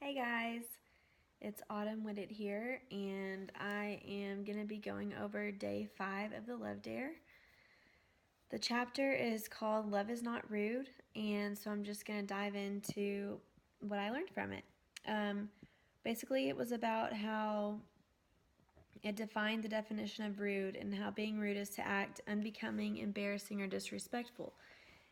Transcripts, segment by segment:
Hey guys, it's Autumn Whittet here, and I am going to be going over day 5 of the Love Dare. The chapter is called Love is Not Rude, and so I'm just going to dive into what I learned from it. Basically, it was about how it defined the definition of rude and how being rude is to act unbecoming, embarrassing, or disrespectful.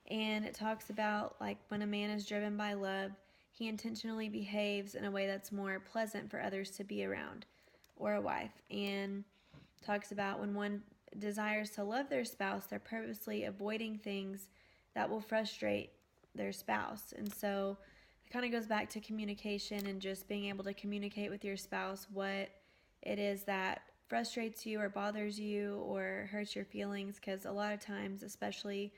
And it talks about like when a man is driven by love, he intentionally behaves in a way that's more pleasant for others to be around, or a wife. And talks about when one desires to love their spouse, they're purposely avoiding things that will frustrate their spouse. And so it kind of goes back to communication and just being able to communicate with your spouse what it is that frustrates you or bothers you or hurts your feelings, because a lot of times, especially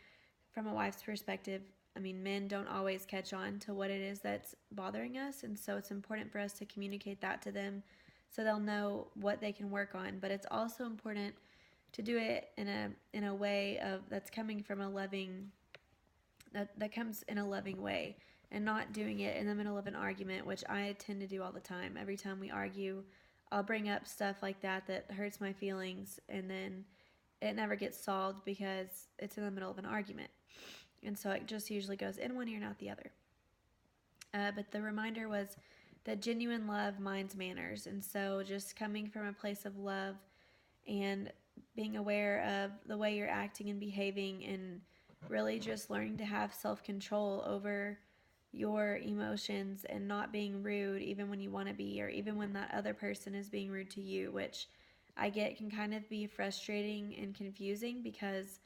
from a wife's perspective, I mean, men don't always catch on to what it is that's bothering us, and so it's important for us to communicate that to them so they'll know what they can work on. But it's also important to do it in a way of that's coming from a loving that comes in a loving way, and not doing it in the middle of an argument, which I tend to do all the time. Every time we argue, I'll bring up stuff like that hurts my feelings, and then it never gets solved because it's in the middle of an argument. And so it just usually goes in one ear, not the other. But the reminder was that genuine love minds manners. And so just coming from a place of love and being aware of the way you're acting and behaving, and really just learning to have self-control over your emotions and not being rude even when you want to be, or even when that other person is being rude to you, which I get can kind of be frustrating and confusing because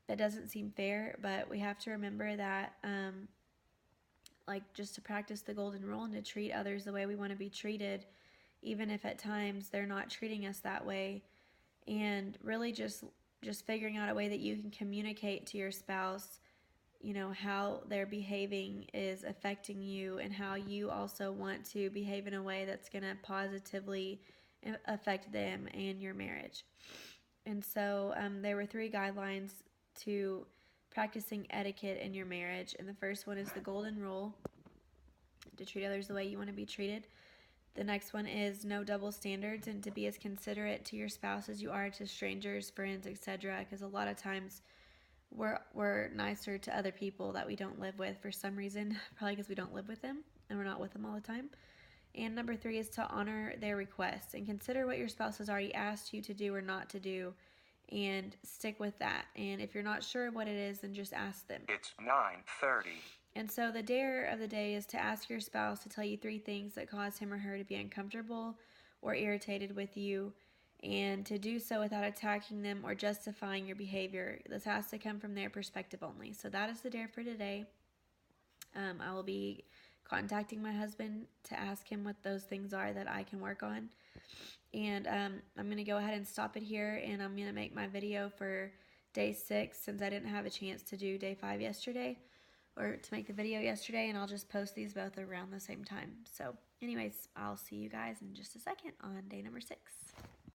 that doesn't seem fair. But we have to remember that like just to practice the golden rule and to treat others the way we want to be treated, even if at times they're not treating us that way. And really just figuring out a way that you can communicate to your spouse, you know, how their behaving is affecting you, and how you also want to behave in a way that's going to positively affect them and your marriage. And so there were 3 guidelines to practicing etiquette in your marriage. And the first one is the golden rule, to treat others the way you want to be treated. The next one is no double standards, and to be as considerate to your spouse as you are to strangers, friends, etc. Because a lot of times we're nicer to other people that we don't live with for some reason, probably because we don't live with them and we're not with them all the time. And number 3 is to honor their requests and consider what your spouse has already asked you to do or not to do, and stick with that. And if you're not sure what it is, then just ask them. It's 9:30. And so the dare of the day is to ask your spouse to tell you 3 things that cause him or her to be uncomfortable or irritated with you, and to do so without attacking them or justifying your behavior. This has to come from their perspective only. So that is the dare for today. I will be contacting my husband to ask him what those things are that I can work on. And I'm going to go ahead and stop it here, and I'm going to make my video for day 6 since I didn't have a chance to do day 5 yesterday, or to make the video yesterday, and I'll just post these both around the same time. So anyways, I'll see you guys in just a second on day number 6.